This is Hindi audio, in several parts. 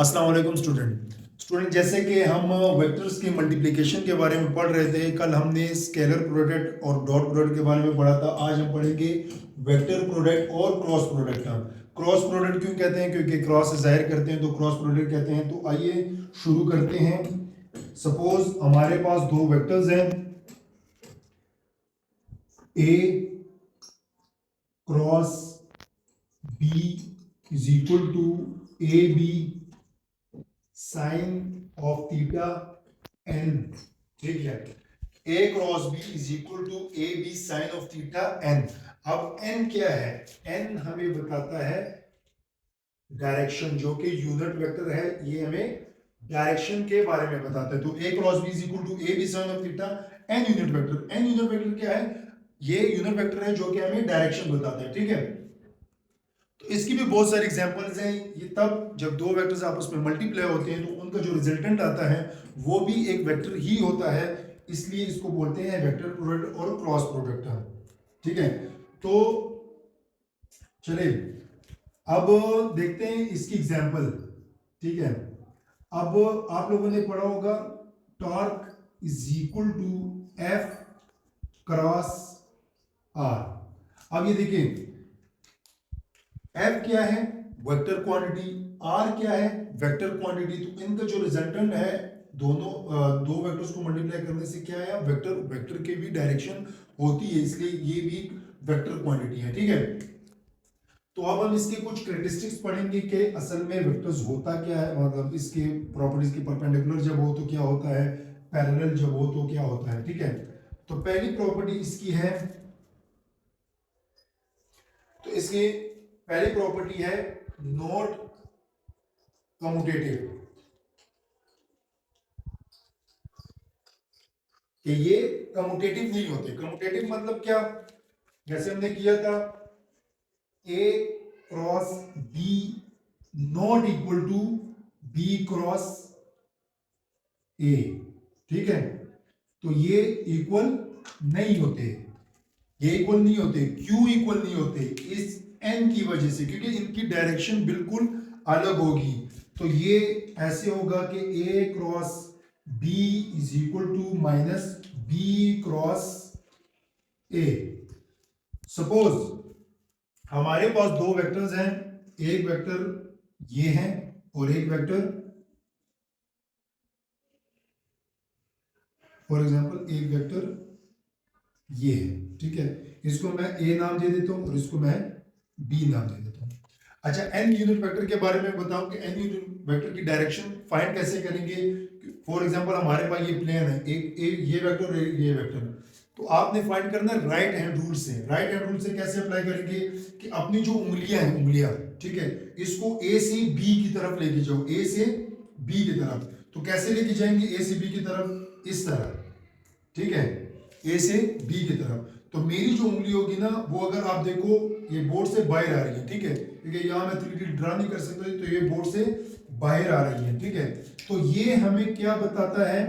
अस्सलाम वालेकुम स्टूडेंट जैसे कि हम वेक्टर्स के मल्टीप्लिकेशन के बारे में पढ़ रहे थे। कल हमने स्केलर प्रोडक्ट और डॉट प्रोडक्ट के बारे में पढ़ा था। आज हम पढ़ेंगे वेक्टर प्रोडक्ट और क्रॉस प्रोडक्ट। क्रॉस प्रोडक्ट क्यों कहते हैं? क्योंकि क्रॉस जाहिर करते हैं तो क्रॉस प्रोडक्ट कहते हैं। तो आइए शुरू करते हैं। सपोज हमारे पास दो वेक्टर्स हैं, A cross B is equal to A B sine of theta N. ठीक है, A cross B is equal to A B sine of theta N. अब एन क्या है? एन हमें बताता है डायरेक्शन, जो कि यूनिट वेक्टर है। ये हमें डायरेक्शन के बारे में बताता है। तो A cross B is equal to A B sine of theta N unit vector. N unit vector क्या है? ये यूनिट वेक्टर है जो कि हमें डायरेक्शन बताता है। ठीक है, तो इसकी भी बहुत सारी एग्जांपल्स हैं। ये तब जब दो वेक्टर्स आपस में मल्टीप्लाई होते हैं तो उनका जो रिजल्टेंट आता है वो भी एक वेक्टर ही होता है, इसलिए इसको बोलते हैं वेक्टर प्रोडक्ट और क्रॉस प्रोडक्ट। ठीक है, तो चलिए अब देखते हैं इसकी एग्जांपल। ठीक है, अब आप लोगों ने पढ़ा होगा torque is equal to F cross R. अब ये देखिए, एफ क्या है? Vector quantity. आर क्या है? Vector quantity. तो इनका जो रिजल्टेंट है दोनों दो वेक्टर्स को मल्टीप्लाई करने से क्या है? वेक्टर। वेक्टर की भी डायरेक्शन होती है, इसलिए ये भी वेक्टर क्वांटिटी है। ठीक है, तो अब हम इसके कुछ कैरेक्टरिस्टिक्स पढ़ेंगे कि असल में वेक्टर्स होता क्या है, मतलब इसके प्रॉपर्टीज की। परपेंडिकुलर जब हो तो क्या होता है, पैरेलल जब हो तो क्या होता है। ठीक है, तो पहली प्रॉपर्टी इसकी है, तो इसकी पहली प्रॉपर्टी है नॉट कम्यूटेटिव, कि ये कम्यूटेटिव नहीं होते। कम्यूटेटिव मतलब क्या? जैसे हमने किया था A cross B not equal to B cross A. ठीक है, तो ये इक्वल नहीं होते, ये इक्वल नहीं होते। क्यों इक्वल नहीं होते? इस एन की वजह से, क्योंकि इनकी डायरेक्शन बिल्कुल अलग होगी। तो ये ऐसे होगा कि A cross B is equal to minus B cross A. Suppose हमारे पास दो वेक्टर्स हैं, एक वेक्टर ये है और एक वेक्टर, फॉर एग्जांपल एक वेक्टर ये है। ठीक है, इसको मैं ए नाम दे देता हूं और इसको मैं बी नाम दे देता हूं। अच्छा, एन यूनिट वेक्टर के बारे में बताऊं कि एन यूनिट वेक्टर की डायरेक्शन फाइंड कैसे करेंगे। फॉर एग्जांपल हमारे पास ये प्लेन है, एक ये वेक्टर और ये वेक्टर। तो आपने फाइंड करना है राइट हैंड रूल से। राइट हैंड रूल से कैसे अप्लाई करेंगे कि अपनी जो उंगलियां हैं, उंगलियां, ठीक है, इसको ए से बी की तरफ लेके जाओ, ए से बी की तरफ। तो कैसे लेके जाएंगे ए से बी की तरफ? इस तरह। ठीक है, ए से बी की तरफ। तो मेरी जो उंगली होगी ना, वो अगर आप देखो ये बोर्ड से बाहर आ रही है। ठीक है, क्योंकि यहाँ मैं 3D ड्रा नहीं कर सकता, तो ये बोर्ड से बाहर आ रही है। ठीक है, तो ये हमें क्या बताता है?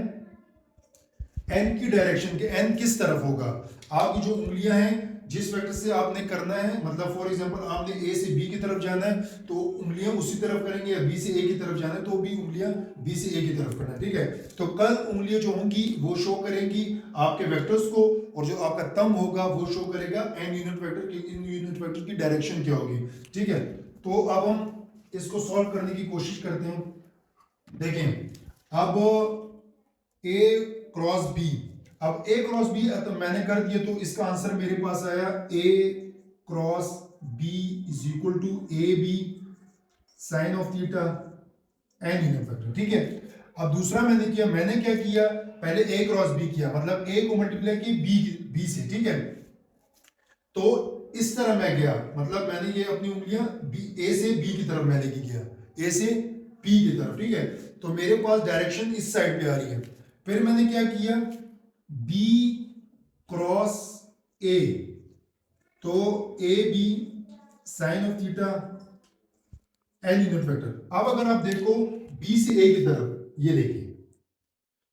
एन की डायरेक्शन के एन किस तरफ होगा। आपकी जो उंगलियां हैं, जिस वेक्टर से आपने करना है, मतलब फॉर एग्जांपल आपने ए से बी की तरफ जाना है तो उंगलियां उसी तरफ करेंगे, या बी से ए की तरफ जाना है तो भी उंगलियां बी से ए की तरफ करना है। ठीक है, तो कल उंगलियां जो होंगी वो शो करेंगी आपके वेक्टर्स को, और जो आपका थंब होगा वो शो करेगा एन यूनिट वेक्टर की, इन यूनिट वेक्टर की डायरेक्शन क्या होगी। ठीक है, तो अब हम इसको सॉल्व करने की कोशिश करते हैं। देखें, अब ए क्रॉस बी। अब ए क्रॉस बी तो मैंने कर दिया, तो इसका आंसर मेरे पास आया A cross B is equal to A B sine of theta N unit vector. ठीक है, अब दूसरा मैंने क्या किया? पहले ए क्रॉस बी किया, मतलब ए को मल्टीप्लाई की बी से। ठीक है, तो इस तरह मैं गया, मतलब मैंने ये अपनी उंगलियां ए से बी की तरफ मैं लेके गया, ए से बी की तरफ। ठीक है, तो मेरे पास डायरेक्शन इस साइड पे आ रही है। फिर मैंने क्या किया? बी क्रॉस ए, तो A B sine of theta N unit vector. अब अगर आप देखो बी से ए की तरफ, ये देखिए,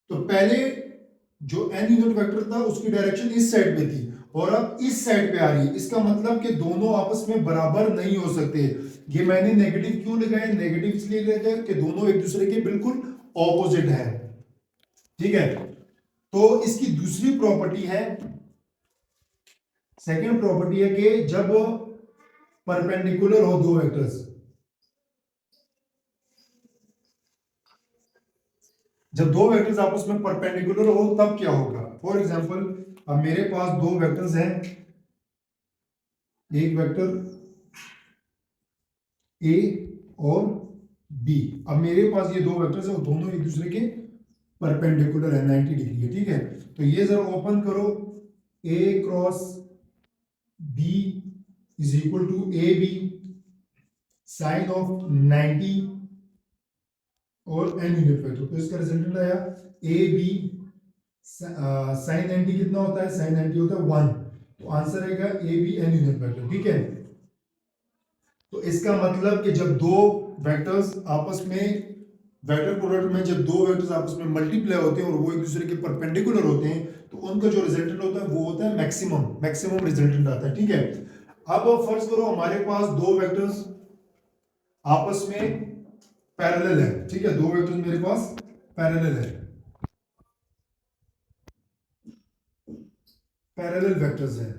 तो पहले जो एन यूनिट वेक्टर था उसकी डायरेक्शन इस साइड पे थी, और अब इस साइड पे आ रही है, इसका मतलब कि दोनों आपस में बराबर नहीं हो सकते। ये मैंने नेगेटिव क्यों लगाया, नेगेटिव इसलिए लगाया कि दोनों एक दूसरे के बिल्कुल ऑपोजिट है। ठीक है, तो इसकी दूसरी प्रॉपर्टी है, सेकंड प्रॉपर्टी है कि जब परपेंडिकुलर हो दो वेक्टर्स, जब दो वेक्टर्स आपस में परपेंडिकुलर हो तब क्या होगा। फॉर एग्जांपल, अब मेरे पास दो वेक्टर्स हैं, एक वेक्टर ए और बी। अब मेरे पास ये दो वेक्टर्स हैं, दोनों एक दूसरे के परपेंडिकुलर है, 90 डिग्री है। ठीक है, तो ये जरा ओपन करो, A cross B is equal to A B sine of 90 और एन यूनिट वेक्टर। तो इसका रिजल्टेंट आया ए बी साइन 90 कितना होता है, साइन 90 होता है 1, तो आंसर आएगा A B N unit vector. ठीक है, तो इसका मतलब कि जब दो वेक्टर्स आपस में, वेक्टर प्रोडक्ट में जब दो वेक्टर्स आपस में मल्टीप्लाई होते हैं और वो एक दूसरे के परपेंडिकुलर होते हैं, तो उनका जो रिजल्टेंट होता है वो होता है मैक्सिमम, मैक्सिमम रिजल्टेंट आता है। ठीक है, अब फर्ज करो हमारे पास दो वेक्टर्स आपस में पैरेलल है। ठीक है, दो वेक्टर्स मेरे पास पैरेलल है, पैरेलल वेक्टर्स है,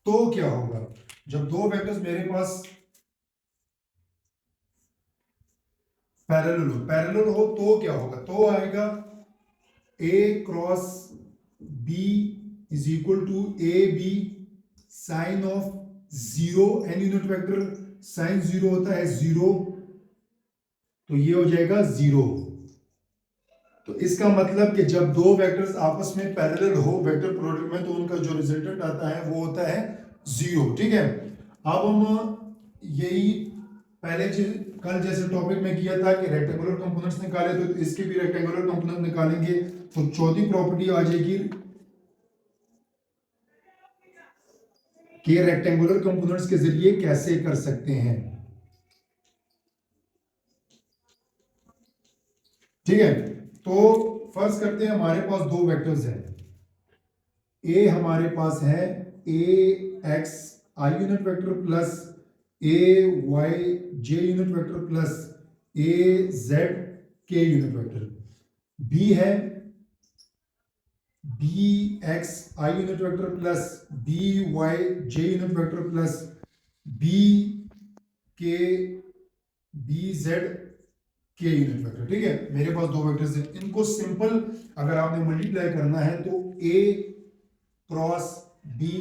तो क्या होगा जब दो वेक्टर्स मेरे पास पैरेलल हो, पैरेलल हो तो क्या होगा, तो आएगा A cross B is equal to A B sine of 0 N unit vector, sine 0 होता है 0, तो ये हो जाएगा 0। तो इसका मतलब कि जब दो वेक्टर्स आपस में पैरेलल हो वेक्टर प्रोडक्ट में, तो उनका जो रिजल्टेंट आता है वो होता है 0। ठीक है, अब हम यही पहले कल जैसे टॉपिक में किया था कि रेक्टेंगुलर कंपोनेंट्स निकाले, तो इसके भी रेक्टेंगुलर कंपोनेंट निकालेंगे। तो चौथी प्रॉपर्टी आ जाएगी कि रेक्टेंगुलर कंपोनेंट्स के जरिए कैसे कर सकते हैं। ठीक है, तो फर्स्ट करते हैं, हमारे पास दो वेक्टर्स हैं, ए हमारे पास है A X I unit vector plus A Y J unit vector plus A Z K unit vector. B है B X I unit vector plus B Y J unit vector plus B K B Z K unit vector. ठीक है, मेरे पास दो वेक्टर्स हैं, इनको सिंपल अगर आपने मल्टीप्लाई करना है तो ए क्रॉस बी,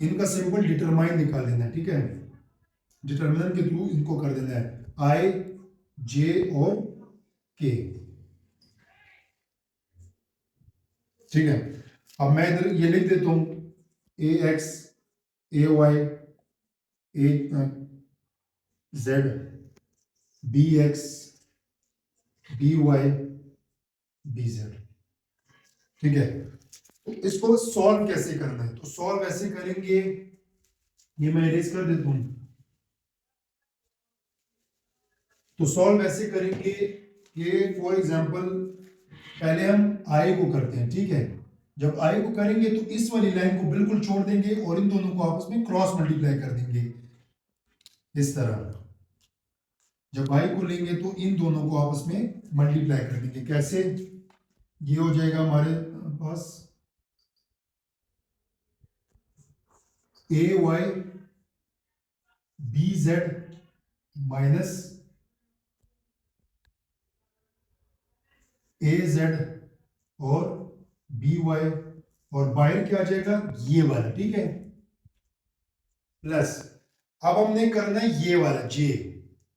इनका सिंपल डिटरमाइन निकाल देना है। ठीक है, डिटरमिनेंट के थ्रू इनको कर देना है आई जे और के। ठीक है, अब मैं इधर ये लिख देता हूं A X A Y A Z B X B Y B Z. ठीक है, तो इसको सॉल्व कैसे करना है, तो सॉल्व ऐसे करेंगे, ये मैं इरेज कर देता हूं। तो सॉल्व ऐसे करेंगे कि फॉर एग्जांपल पहले हम आई को करते हैं। ठीक है, जब आई को करेंगे तो इस वाली लाइन को बिल्कुल छोड़ देंगे और इन दोनों को आपस में क्रॉस मल्टीप्लाई कर देंगे इस तरह। जब आई को लेंगे तो इन दोनों को आपस में मल्टीप्लाई कर देंगे, कैसे, ये हो जाएगा हमारे पास ए वाई बी जेड माइनस ए जेड और बी वाई, और बाहर क्या आ जाएगा ये वाला। ठीक है, प्लस अब हमने करना है ये वाला जे।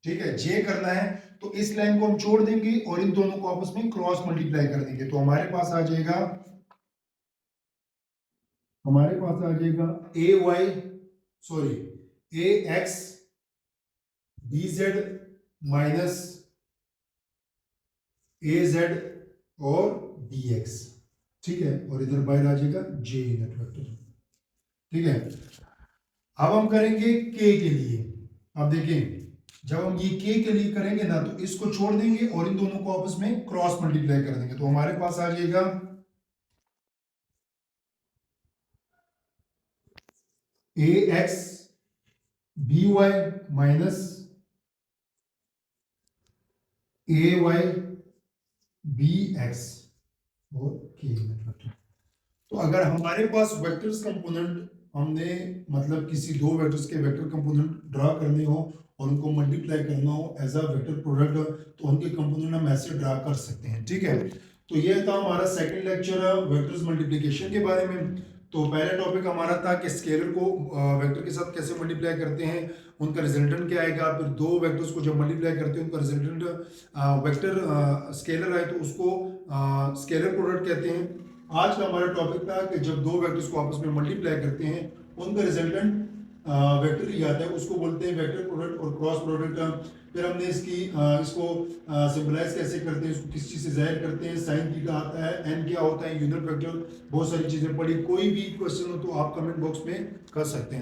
ठीक है, जे करना है तो इस लाइन को हम छोड़ देंगे और इन दोनों को आपस में क्रॉस मल्टीप्लाई कर देंगे, तो हमारे पास आ जाएगा ए वाई सॉरी ए एक्स बी जेड माइनस ए जेड और बी एक्स। ठीक है, और इधर बाहर आ जाएगा जे यूनिट वेक्टर। ठीक है, अब हम करेंगे के लिए। अब देखें जब हम ये k के लिए करेंगे ना तो इसको छोड़ देंगे और इन दोनों को आपस में क्रॉस मल्टीप्लाई कर देंगे, तो हमारे पास आ जाएगा ax by minus ay bx और k मतलब। तो अगर हमारे पास वेक्टर्स कंपोनेंट हमने मतलब किसी दो वेक्टर्स के वेक्टर कंपोनेंट ड्रा करने हो और उनको मल्टीप्लाई करना हो एज अ वेक्टर प्रोडक्ट, तो उनके कंपोनेंट हम ऐसे ड्रा कर सकते हैं, ठीक है। तो ये था हमारा सेकंड लेक्चर वेक्टर्स मल्टीप्लिकेशन के बारे में। तो पहला टॉपिक हमारा था कि स्केलर को वेक्टर के साथ कैसे मल्टीप्लाई करते हैं, उनका रिजल्टेंट क्या आएगा, फिर दो वेक्टर्स को जब मल्टीप्लाई करते हैं उनका रिजल्टेंट वेक्टर स्केलर आए तो उसको स्केलर प्रोडक्ट कहते हैं। आज का हमारा टॉपिक था कि जब दो वेक्टर्स को आपस में मल्टीप्लाई करते हैं उनका रिजल्टेंट वेक्टर ही आता है, उसको बोलते हैं वेक्टर प्रोडक्ट और क्रॉस प्रोडक्ट। फिर हमने इसको सिंबलाइज कैसे करते हैं, इसको किस चीज़ से जाहिर करते हैं, साइन थीटा आता है, एन क्या होता है, यूनिट वेक्टर, बहुत सारी चीज़ें पढ़ी। कोई भी क्वेश्चन हो तो आप कमेंट बॉक्स में कर सकते हैं।